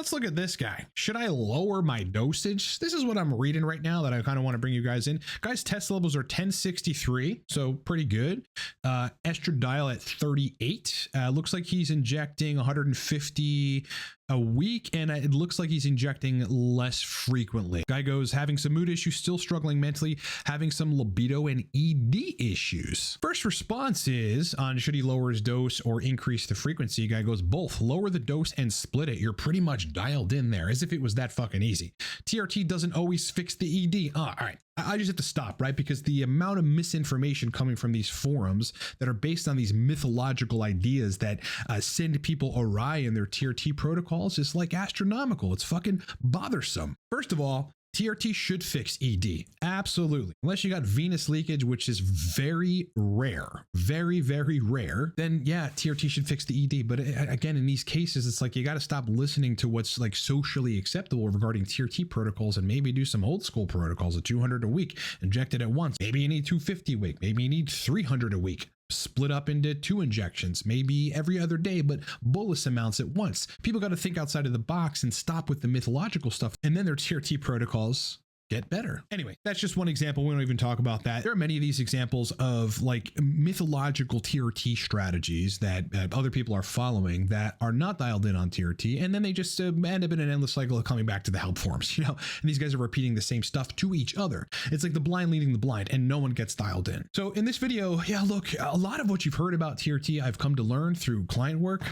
let's look at this guy. Should I lower my dosage? This is what I'm reading right now that I kind of want to bring you guys in. Guys, test levels are 1063, so pretty good. Estradiol at 38. Looks like he's injecting 150 a week, and it looks like he's injecting less frequently. Guy goes, having some mood issues, still struggling mentally, having some libido and ED issues. First response is on should he lower his dose or increase the frequency. Guy goes, both. Lower the dose and split it. You're pretty much dialed in there, as if it was that fucking easy. TRT doesn't always fix the ED. All right. I just have to stop, right? Because the amount of misinformation coming from these forums that are based on these mythological ideas that send people awry in their TRT protocols is like astronomical. It's fucking bothersome. First of all, TRT should fix ED. Absolutely. Unless you got venous leakage, which is very rare, very, very rare, then yeah, TRT should fix the ED. But again, in these cases, it's like you got to stop listening to what's like socially acceptable regarding TRT protocols and maybe do some old school protocols of 200 a week, inject it at once. Maybe you need 250 a week. Maybe you need 300 a week. Split up into 2 injections, maybe every other day, but bolus amounts at once. People got to think outside of the box and stop with the mythological stuff. And then their TRT protocols get better. Anyway, that's just one example. We don't even talk about that. There are many of these examples of like mythological TRT strategies that other people are following that are not dialed in on TRT. And then they just end up in an endless cycle of coming back to the help forums, you know, and these guys are repeating the same stuff to each other. It's like the blind leading the blind and no one gets dialed in. So in this video, yeah, look, a lot of what you've heard about TRT, I've come to learn through client work.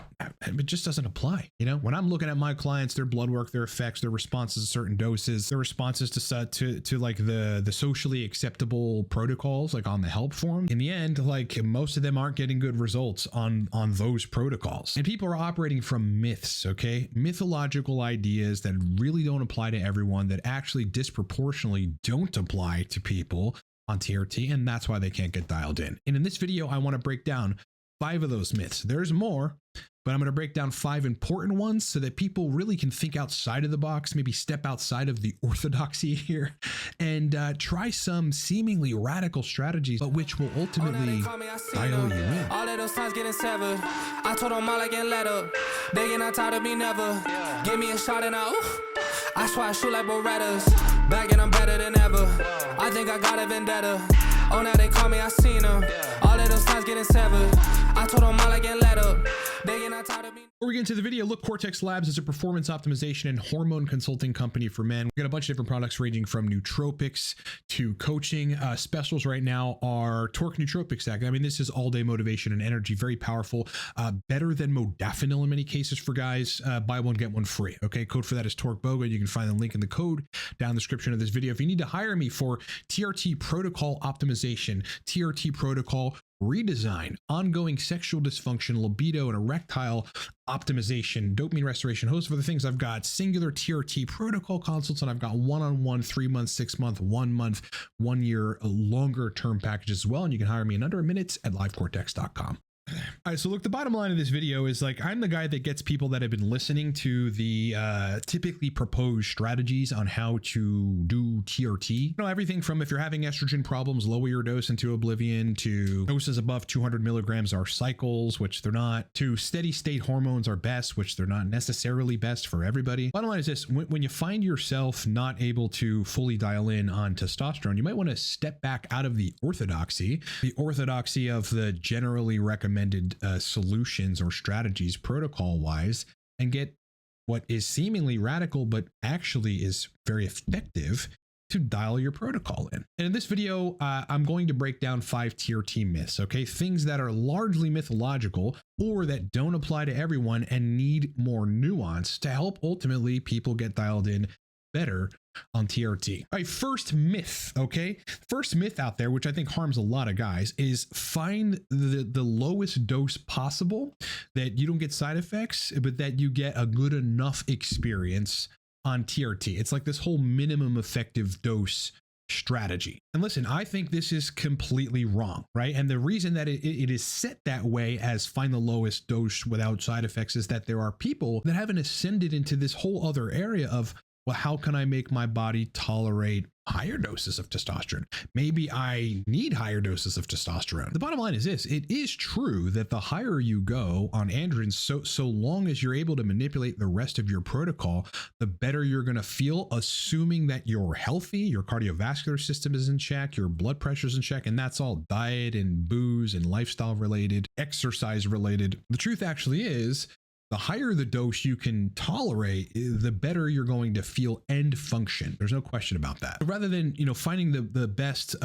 It just doesn't apply. You know, when I'm looking at my clients, their blood work, their effects, their responses to certain doses, their responses to like the socially acceptable protocols, like on the help form, in the end, like most of them aren't getting good results on those protocols. And people are operating from myths, okay? Mythological ideas that really don't apply to everyone, that actually disproportionately don't apply to people on TRT, and that's why they can't get dialed in. And in this video, I want to break down 5 of those myths. There's more, but I'm going to break down 5 important ones so that people really can think outside of the box, maybe step outside of the orthodoxy here and try some seemingly radical strategies, but which will ultimately dial you in. All of those times getting severed. I told them all I get let up. They get not tired of me never. Give me a shot and I swear I shoot like Berettas. Back and I'm better than ever. I think I got a vendetta. Oh, now they call me, I seen them. All of those times getting severed. I told them all I get let up. They get not tired of me. Before we get into the video, look, Cortex Labs is a performance optimization and hormone consulting company for men. We got a bunch of different products ranging from nootropics to coaching. Specials right now are Torque Nootropics Stack. I mean, this is all day motivation and energy, very powerful, better than modafinil in many cases for guys. Buy one, get one free. Okay. Code for that is torquebogo. You can find the link in the code down in the description of this video. If you need to hire me for TRT protocol optimization, TRT protocol redesign, ongoing sexual dysfunction, libido and erectile optimization, dopamine restoration, host of other things, I've got singular TRT protocol consults, and I've got one-on-one 3 month, 6 month, 1 month, 1 year, longer term packages as well. And you can hire me in under a minute at livecortex.com. All right, so look, the bottom line of this video is like, I'm the guy that gets people that have been listening to the typically proposed strategies on how to do TRT. You know, everything from if you're having estrogen problems, lower your dose into oblivion, to doses above 200 milligrams are cycles, which they're not, to steady state hormones are best, which they're not necessarily best for everybody. Bottom line is this: when you find yourself not able to fully dial in on testosterone, you might want to step back out of the orthodoxy of the generally recommended solutions or strategies protocol wise, and get what is seemingly radical but actually is very effective to dial your protocol in. And in this video, I'm going to break down 5 TRT myths, okay? Things that are largely mythological or that don't apply to everyone and need more nuance to help ultimately people get dialed in better on TRT. All right, first myth, okay? First myth out there, which I think harms a lot of guys, is find the lowest dose possible, that you don't get side effects, but that you get a good enough experience on TRT. It's like this whole minimum effective dose strategy. And listen, I think this is completely wrong, right? And the reason that it is set that way as find the lowest dose without side effects is that there are people that haven't ascended into this whole other area of well, how can I make my body tolerate higher doses of testosterone? Maybe I need higher doses of testosterone. The bottom line is this: it is true that the higher you go on androgens, so long as you're able to manipulate the rest of your protocol, the better you're going to feel, assuming that you're healthy, your cardiovascular system is in check, your blood pressure's in check, and that's all diet and booze and lifestyle related, exercise related. The truth actually is, the higher the dose you can tolerate, the better you're going to feel and function. There's no question about that. But rather than, finding the best,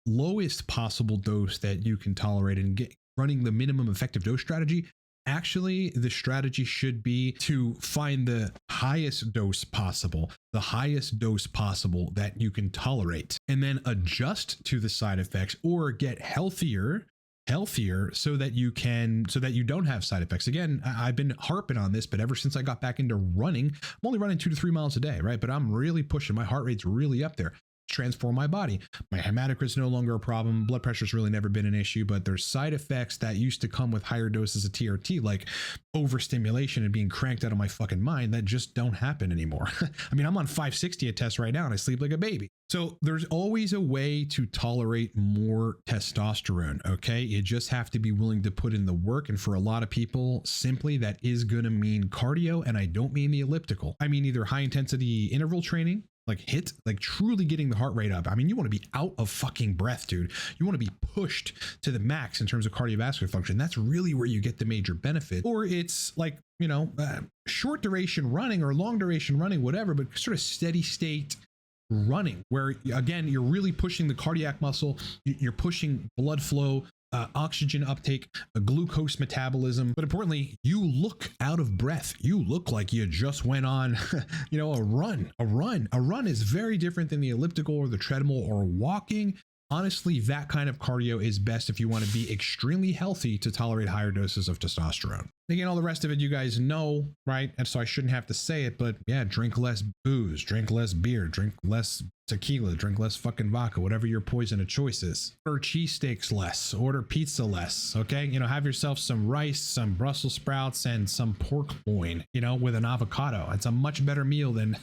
lowest possible dose that you can tolerate and running the minimum effective dose strategy, actually the strategy should be to find the highest dose possible that you can tolerate, and then adjust to the side effects or get healthier so that you don't have side effects. Again, I've been harping on this, but ever since I got back into running, I'm only running 2 to 3 miles a day, right? But I'm really pushing. My heart rate's really up there. Transform my body. My hematocrit is no longer a problem. Blood pressure's really never been an issue, but there's side effects that used to come with higher doses of TRT, like overstimulation and being cranked out of my fucking mind, that just don't happen anymore. I mean, I'm on 560 a test right now and I sleep like a baby. So there's always a way to tolerate more testosterone, okay? You just have to be willing to put in the work. And for a lot of people, simply that is going to mean cardio. And I don't mean the elliptical. I mean either high intensity interval training, like truly getting the heart rate up. I mean, you want to be out of fucking breath, dude. You want to be pushed to the max in terms of cardiovascular function. That's really where you get the major benefit. Or it's like, short duration running or long duration running, whatever, but sort of steady state running, where again, you're really pushing the cardiac muscle, you're pushing blood flow, oxygen uptake, glucose metabolism, but importantly, you look out of breath. You look like you just went on, a run. A run is very different than the elliptical or the treadmill or walking. Honestly, that kind of cardio is best if you want to be extremely healthy to tolerate higher doses of testosterone. Again, all the rest of it you guys know, right? And so I shouldn't have to say it, but yeah, drink less booze, drink less beer, drink less tequila, drink less fucking vodka, whatever your poison of choice is. Order cheesesteaks less, order pizza less, okay? Have yourself some rice, some Brussels sprouts, and some pork loin, with an avocado. It's a much better meal than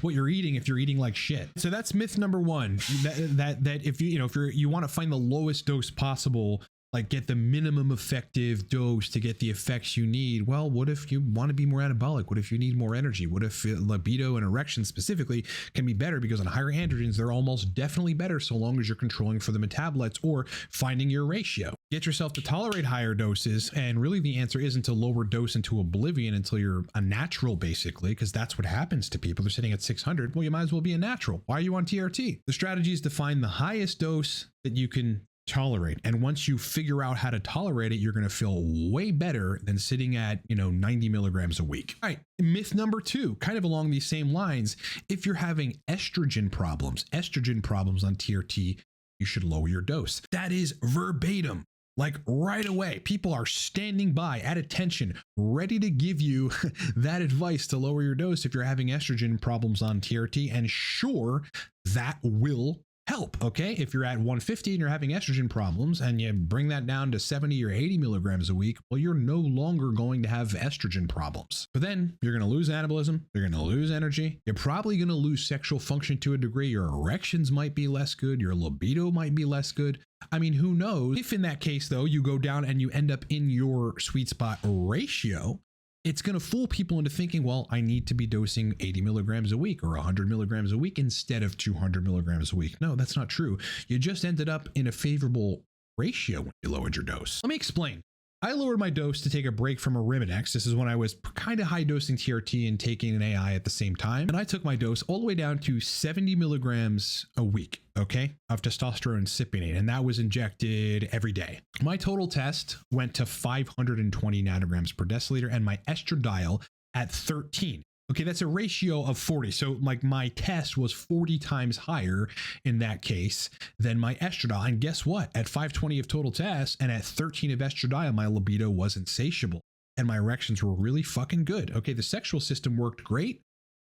what you're eating if you're eating like shit. So that's myth number one, that if you want to find the lowest dose possible, like get the minimum effective dose to get the effects you need. Well, what if you want to be more anabolic? What if you need more energy? What if libido and erection specifically can be better? Because on higher androgens, they're almost definitely better so long as you're controlling for the metabolites or finding your ratio. Get yourself to tolerate higher doses. And really the answer isn't to lower dose into oblivion until you're a natural, basically, because that's what happens to people. They're sitting at 600. Well, you might as well be a natural. Why are you on TRT? The strategy is to find the highest dose that you can tolerate, and once you figure out how to tolerate it, you're going to feel way better than sitting at 90 milligrams a week. All right, myth number 2, kind of along these same lines: if you're having estrogen problems on TRT, you should lower your dose. That is verbatim. Like right away, people are standing by at attention, ready to give you that advice to lower your dose if you're having estrogen problems on TRT. And sure, that will help. Okay, if you're at 150 and you're having estrogen problems and you bring that down to 70 or 80 milligrams a week, well, you're no longer going to have estrogen problems. But then you're going to lose anabolism, you're going to lose energy, you're probably going to lose sexual function to a degree, your erections might be less good, your libido might be less good. I mean, who knows? If in that case, though, you go down and you end up in your sweet spot ratio, it's going to fool people into thinking, well, I need to be dosing 80 milligrams a week or 100 milligrams a week instead of 200 milligrams a week. No, that's not true. You just ended up in a favorable ratio when you lowered your dose. Let me explain. I lowered my dose to take a break from Arimidex. This is when I was kind of high dosing TRT and taking an AI at the same time. And I took my dose all the way down to 70 milligrams a week, okay, of testosterone cypionate. And that was injected every day. My total test went to 520 nanograms per deciliter and my estradiol at 13. Okay, that's a ratio of 40. So like my test was 40 times higher in that case than my estradiol. And guess what? At 520 of total test and at 13 of estradiol, my libido was insatiable and my erections were really fucking good. Okay, the sexual system worked great,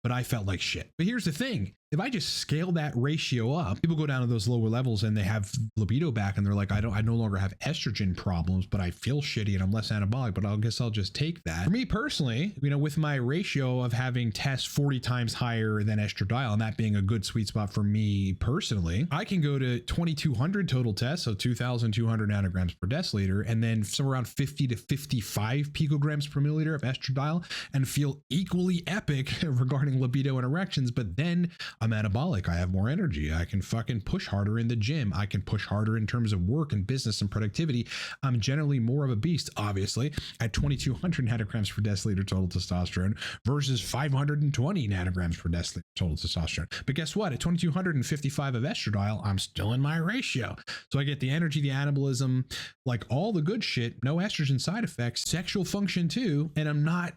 but I felt like shit. But here's the thing. if I just scale that ratio up, people go down to those lower levels and they have libido back and they're like, I no longer have estrogen problems, but I feel shitty and I'm less anabolic, but I guess I'll just take that. For me personally, with my ratio of having tests 40 times higher than estradiol, and that being a good sweet spot for me personally, I can go to 2,200 total tests, so 2,200 nanograms per deciliter, and then somewhere around 50 to 55 picograms per milliliter of estradiol and feel equally epic regarding libido and erections. But then I'm anabolic. I have more energy. I can fucking push harder in the gym. I can push harder in terms of work and business and productivity. I'm generally more of a beast, obviously, at 2,200 nanograms per deciliter total testosterone versus 520 nanograms per deciliter total testosterone. But guess what? At 2,255 of estradiol, I'm still in my ratio. So I get the energy, the anabolism, like all the good shit, no estrogen side effects, sexual function too, and I'm not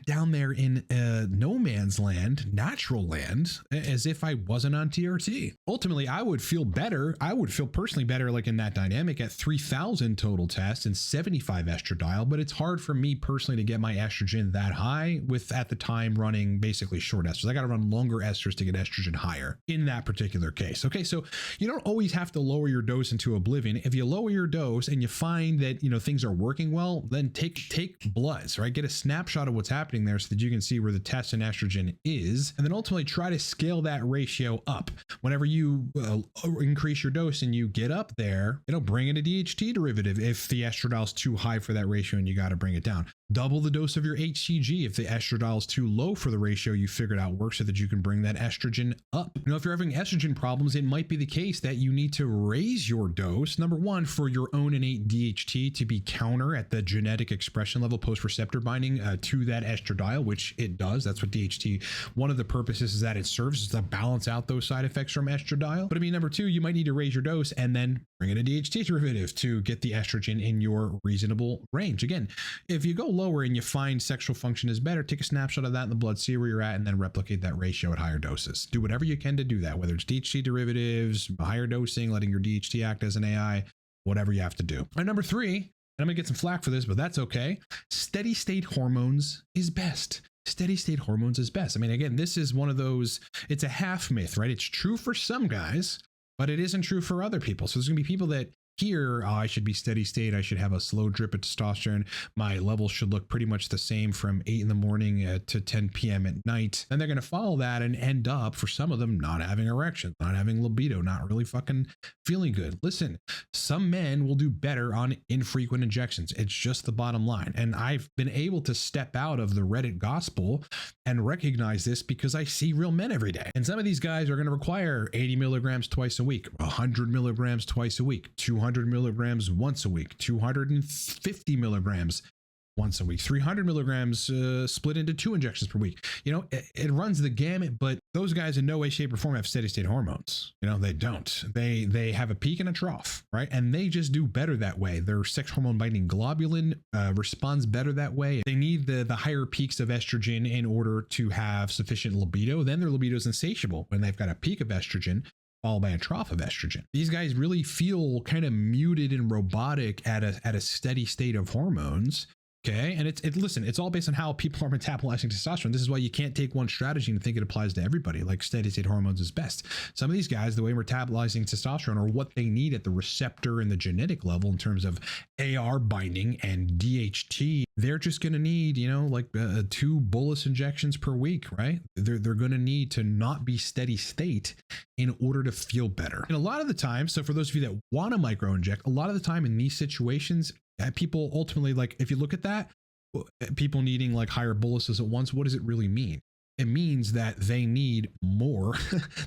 down there in no man's land, natural land, as if I wasn't on TRT. Ultimately, I would feel better. I would feel personally better like in that dynamic at 3,000 total tests and 75 estradiol, but it's hard for me personally to get my estrogen that high with at the time running basically short esters. I got to run longer esters to get estrogen higher in that particular case. Okay, so you don't always have to lower your dose into oblivion. If you lower your dose and you find that things are working well, then take bloods, right? Get a snapshot of what's happening there so that you can see where the test in estrogen is, and then ultimately try to scale that ratio up. Whenever you increase your dose and you get up there, bring in a DHT derivative if the estradiol is too high for that ratio and you got to bring it down. Double the dose of your HCG if the estradiol is too low for the ratio you figured out works, so that you can bring that estrogen up. If you're having estrogen problems, it might be the case that you need to raise your dose, number one, for your own innate DHT to be counter at the genetic expression level post-receptor binding to that estradiol, which it does. That's what DHT, one of the purposes is that it serves is to balance out those side effects from estradiol. But number two, you might need to raise your dose and then bring in a DHT derivative to get the estrogen in your reasonable range. Again, if you go lower and you find sexual function is better, take a snapshot of that in the blood, see where you're at, and then replicate that ratio at higher doses. Do whatever you can to do that, whether it's DHT derivatives, higher dosing, letting your DHT act as an AI, whatever you have to do. And number three, and I'm gonna get some flack for this, but that's okay. Steady state hormones is best. Steady state hormones is best. Again, this is one of those, it's a half myth, right? It's true for some guys, but it isn't true for other people. So there's gonna be people that hear, I should be steady state, I should have a slow drip of testosterone, my levels should look pretty much the same from 8 in the morning to 10 p.m. at night. And they're going to follow that and end up, for some of them, not having erections, not having libido, not really fucking feeling good. Listen, some men will do better on infrequent injections. It's just the bottom line. And I've been able to step out of the Reddit gospel and recognize this because I see real men every day. And some of these guys are going to require 80 milligrams twice a week, 100 milligrams twice a week, 200 milligrams once a week, 250 milligrams once a week, 300 milligrams split into 2 injections per week. It runs the gamut, but those guys in no way, shape, or form have steady state hormones. They don't. They have a peak and a trough, right? And they just do better that way. Their sex hormone binding globulin responds better that way. They need the higher peaks of estrogen in order to have sufficient libido. Then their libido is insatiable when they've got a peak of estrogen followed by a trough of estrogen. These guys really feel kind of muted and robotic at a steady state of hormones. Okay. And listen, it's all based on how people are metabolizing testosterone. This is why you can't take one strategy and think it applies to everybody. Like steady state hormones is best. Some of these guys, the way we're metabolizing testosterone or what they need at the receptor and the genetic level in terms of AR binding and DHT, they're just going to need, 2 bolus injections per week, right? They're going to need to not be steady state in order to feel better. And a lot of the time, so for those of you that want to micro inject, a lot of the time in these situations, people ultimately, if you look at that, people needing higher boluses at once, what does it really mean? It means that they need more,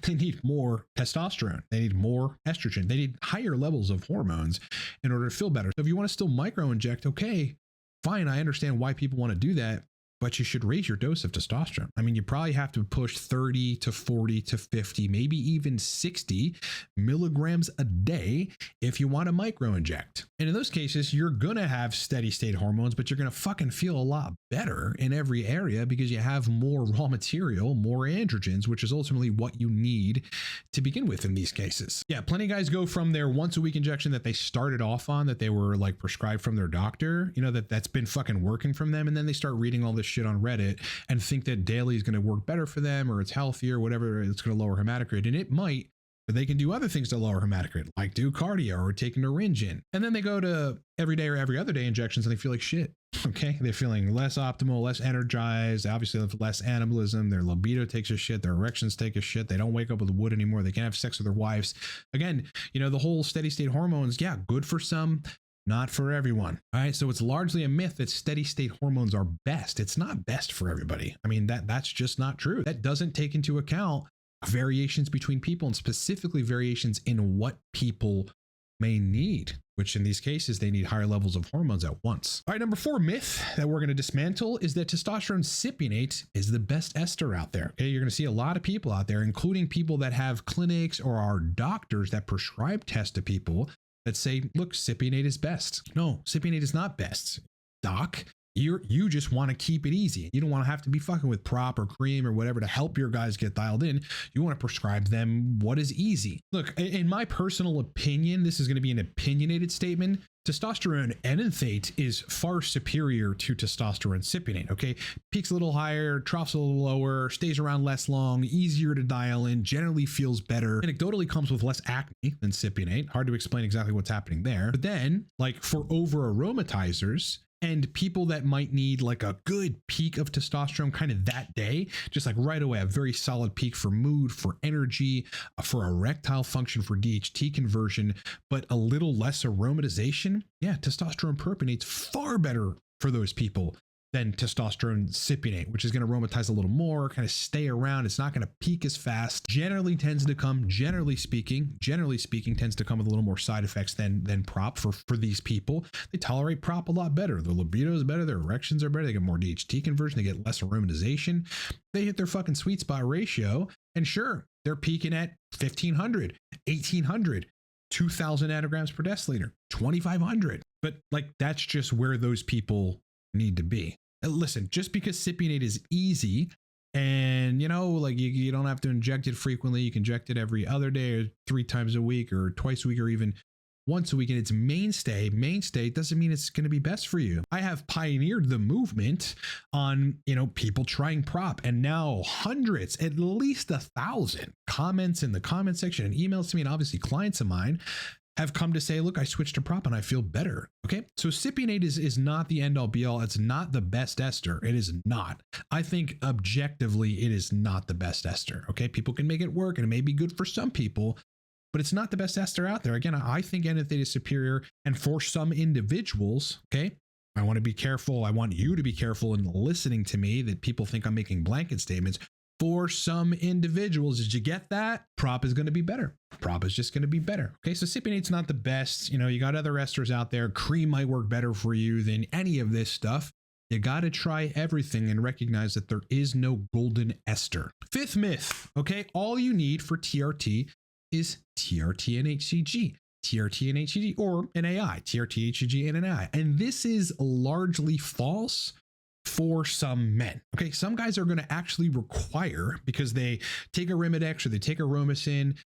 they need more testosterone, they need more estrogen, they need higher levels of hormones in order to feel better. So if you want to still micro inject, okay, fine, I understand why people want to do that, but you should raise your dose of testosterone. You probably have to push 30 to 40 to 50, maybe even 60 milligrams a day if you want to micro inject. And in those cases, you're going to have steady state hormones, but you're going to fucking feel a lot better in every area because you have more raw material, more androgens, which is ultimately what you need to begin with in these cases. Yeah, plenty of guys go from their once a week injection that they started off on, that they were prescribed from their doctor, that's been fucking working from them. And then they start reading all this shit on Reddit and think that daily is going to work better for them or it's healthier, whatever, it's going to lower hematocrit. And it might, but they can do other things to lower hematocrit, like do cardio or take an Naringin. And then they go to every day or every other day injections and they feel like shit. Okay. They're feeling less optimal, less energized. Obviously, less anabolism. Their libido takes a shit. Their erections take a shit. They don't wake up with wood anymore. They can't have sex with their wives. Again, the whole steady state hormones, yeah, good for some, not for everyone. All right. So it's largely a myth that steady state hormones are best. It's not best for everybody. I mean, that's just not true. That doesn't take into account variations between people and specifically variations in what people may need, which in these cases, they need higher levels of hormones at once. All right, number 4 myth that we're going to dismantle is that testosterone cypionate is the best ester out there. Okay, you're going to see a lot of people out there, including people that have clinics or are doctors that prescribe tests to people that say, look, cypionate is best. No, cypionate is not best, doc. You just want to keep it easy. You don't want to have to be fucking with prop or cream or whatever to help your guys get dialed in. You want to prescribe them what is easy. Look, in my personal opinion, this is going to be an opinionated statement. Testosterone enanthate is far superior to testosterone cypionate. Okay, peaks a little higher, troughs a little lower, stays around less long, easier to dial in, generally feels better. Anecdotally comes with less acne than cypionate. Hard to explain exactly what's happening there. But then, like for over aromatizers and people that might need like a good peak of testosterone kind of that day, just like right away, a very solid peak for mood, for energy, for erectile function, for DHT conversion, but a little less aromatization. Yeah, testosterone propionate's far better for those people than testosterone cypionate, which is going to aromatize a little more, kind of stay around. It's not going to peak as fast. Generally speaking, tends to come with a little more side effects than prop for these people. They tolerate prop a lot better. Their libido is better. Their erections are better. They get more DHT conversion. They get less aromatization. They hit their fucking sweet spot ratio. And sure, they're peaking at 1500, 1800, 2000 nanograms per deciliter, 2500. But like, that's just where those people need to be. Listen, just because cypionate is easy and like you don't have to inject it frequently, you can inject it every other day or 3 times a week or twice a week or even once a week, and it's mainstay doesn't mean it's going to be best for you. I have pioneered the movement on people trying prop, and now hundreds, at least 1,000 comments in the comment section and emails to me, and obviously clients of mine have come to say, look, I switched to prop and I feel better. Okay. So cypionate is not the end all be all. It's not the best ester. It is not. I think objectively, it is not the best ester. Okay. People can make it work and it may be good for some people, but it's not the best ester out there. Again, I think enanthate is superior. And for some individuals, okay, I want to be careful. I want you to be careful in listening to me that people think I'm making blanket statements. For some individuals, did you get that? Prop is going to be better. Prop is just going to be better. Okay, so cypionate's not the best. You got other esters out there. Cream might work better for you than any of this stuff. You got to try everything and recognize that there is no golden ester. 5th myth, okay? All you need for TRT is TRT and HCG. TRT and HCG, or an AI, TRT, HCG, and an AI. And this is largely false for some men. Okay, some guys are going to actually require, because they take a Arimidex or they take a Romacin,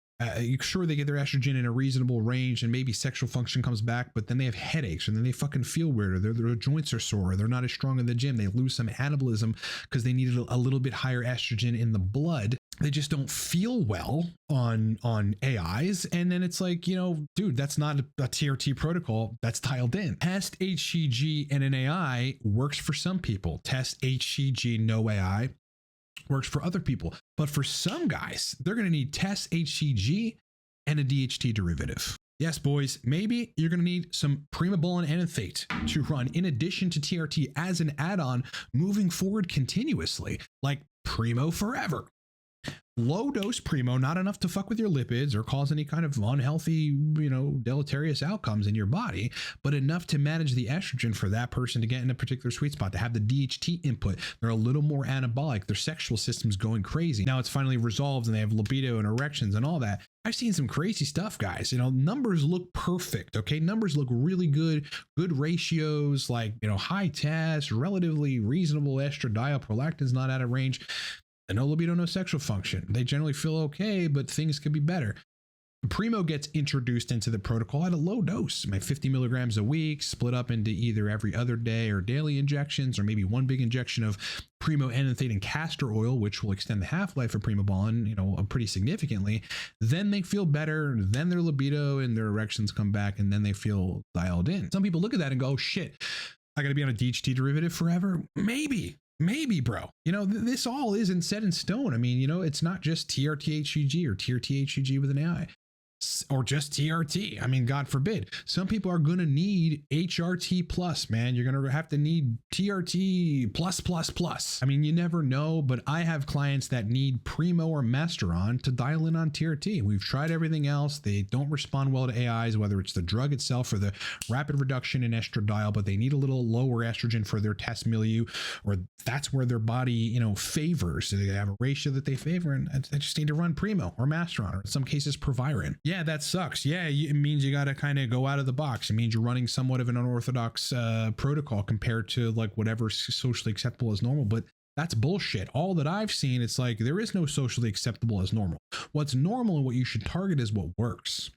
sure, they get their estrogen in a reasonable range and maybe sexual function comes back, but then they have headaches and then they fucking feel weird, or their joints are sore, they're not as strong in the gym, they lose some anabolism because they needed a little bit higher estrogen in the blood. They just don't feel well on AIs. And then it's like, dude, that's not a TRT protocol that's dialed in. Test HCG and an AI works for some people. Test HCG, no AI works for other people. But for some guys, they're going to need test HCG and a DHT derivative. Yes, boys, maybe you're going to need some primobolan enanthate to run in addition to TRT as an add-on moving forward continuously, like Primo forever. Low dose Primo, not enough to fuck with your lipids or cause any kind of unhealthy, deleterious outcomes in your body, but enough to manage the estrogen for that person to get in a particular sweet spot, to have the DHT input. They're a little more anabolic. Their sexual system's going crazy. Now it's finally resolved and they have libido and erections and all that. I've seen some crazy stuff, guys. Numbers look perfect. Okay. Numbers look really good. Good ratios, like, high test, relatively reasonable estradiol, prolactin's not out of range. And no libido, no sexual function. They generally feel okay, but things could be better. Primo gets introduced into the protocol at a low dose, 50 milligrams a week, split up into either every other day or daily injections, or maybe one big injection of Primo enanthate and castor oil, which will extend the half-life of primobolan, pretty significantly. Then they feel better, then their libido and their erections come back, and then they feel dialed in. Some people look at that and go, oh shit, I gotta be on a DHT derivative forever? Maybe, bro. This all isn't set in stone. It's not just TRT HCG or TRT HCG with an AI. Or just TRT. God forbid. Some people are going to need HRT plus, man. You're going to have to need TRT plus. You never know, but I have clients that need Primo or Masteron to dial in on TRT. We've tried everything else. They don't respond well to AIs, whether it's the drug itself or the rapid reduction in estradiol, but they need a little lower estrogen for their test milieu, or that's where their body, favors. So they have a ratio that they favor, and they just need to run Primo or Masteron, or in some cases Proviron. Yeah, that sucks. Yeah, it means you got to kind of go out of the box. It means you're running somewhat of an unorthodox protocol compared to like whatever's socially acceptable as normal. But that's bullshit. All that I've seen, it's like there is no socially acceptable as normal. What's normal and what you should target is what works.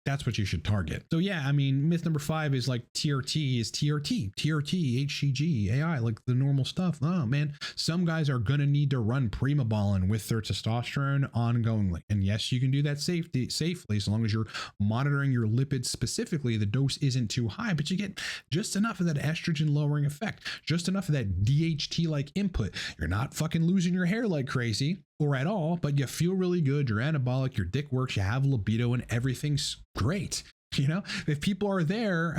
That's what you should target. So yeah, myth number 5 is like TRT is TRT, HCG, AI, like the normal stuff. Oh man, some guys are gonna need to run primobolan with their testosterone ongoingly. And yes, you can do that safely, as long as you're monitoring your lipids specifically. The dose isn't too high, but you get just enough of that estrogen lowering effect, just enough of that DHT like input. You're not fucking losing your hair like crazy, or at all, but you feel really good, you're anabolic, your dick works, you have libido, and everything's great. If people are there,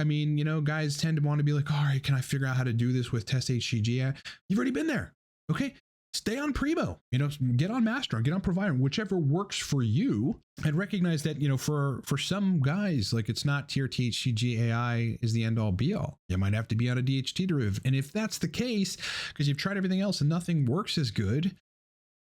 guys tend to want to be like, all right, can I figure out how to do this with test HCG? You've already been there. Okay, stay on Primo, get on Masteron, get on Proviron, whichever works for you. And recognize that, for some guys, like it's not TRT HCG AI is the end all be all. You might have to be on a DHT derivative. And if that's the case, because you've tried everything else and nothing works as good,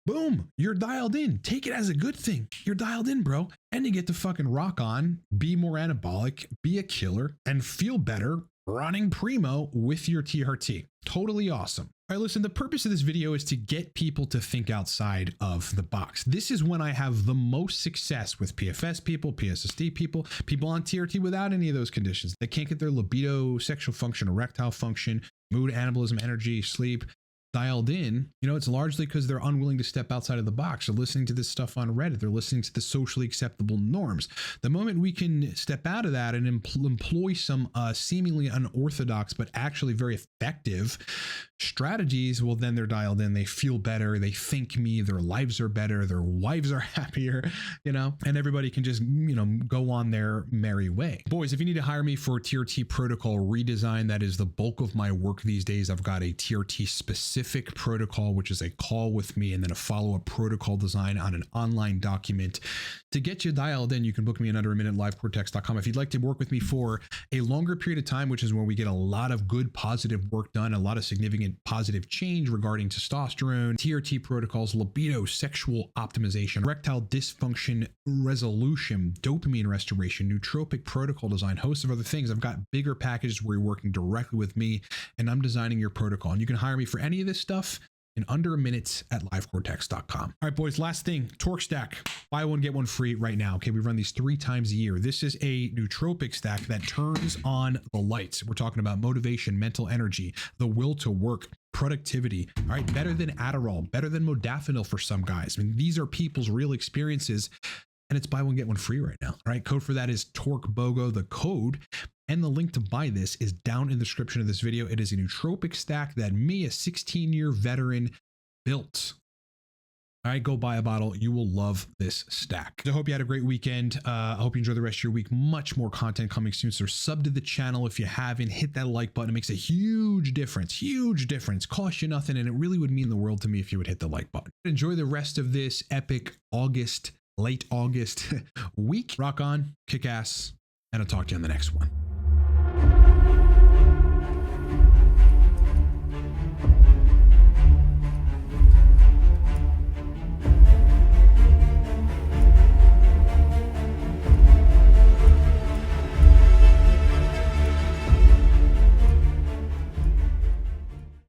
boom, you're dialed in. Take it as a good thing. You're dialed in, bro. And you get to fucking rock on, be more anabolic, be a killer, and feel better running Primo with your TRT. Totally awesome. All right, listen, the purpose of this video is to get people to think outside of the box. This is when I have the most success with PFS people, PSSD people, people on TRT without any of those conditions. They can't get their libido, sexual function, erectile function, mood, anabolism, energy, sleep dialed in. It's largely because they're unwilling to step outside of the box. They're listening to this stuff on Reddit. They're listening to the socially acceptable norms. The moment we can step out of that and employ some seemingly unorthodox but actually very effective strategies, well, then they're dialed in. They feel better. They thank me. Their lives are better. Their wives are happier, and everybody can just, go on their merry way. Boys, if you need to hire me for a TRT protocol redesign, that is the bulk of my work these days. I've got a TRT specific protocol, which is a call with me and then a follow-up protocol design on an online document. To get you dialed in, you can book me in under a minute livecortex.com. If you'd like to work with me for a longer period of time, which is where we get a lot of good positive work done, a lot of significant positive change regarding testosterone, TRT protocols, libido, sexual optimization, erectile dysfunction resolution, dopamine restoration, nootropic protocol design, host of other things. I've got bigger packages where you're working directly with me and I'm designing your protocol. And you can hire me for any of this stuff in under a minute at livecortex.com. All right, boys, last thing, Torque Stack. Buy one, get one free right now. Okay, we run these 3 times a year. This is a nootropic stack that turns on the lights. We're talking about motivation, mental energy, the will to work, productivity. All right, better than Adderall, better than modafinil for some guys. These are people's real experiences, and it's buy one, get one free right now. All right, code for that is torquebogo. The code and the link to buy this is down in the description of this video. It is a nootropic stack that me, a 16-year veteran, built. All right, go buy a bottle. You will love this stack. I hope you had a great weekend. I hope you enjoy the rest of your week. Much more content coming soon. So sub to the channel if you haven't. Hit that like button. It makes a huge difference. Huge difference. Costs you nothing, and it really would mean the world to me if you would hit the like button. Enjoy the rest of this epic late August week. Rock on, kick ass, and I'll talk to you on the next one.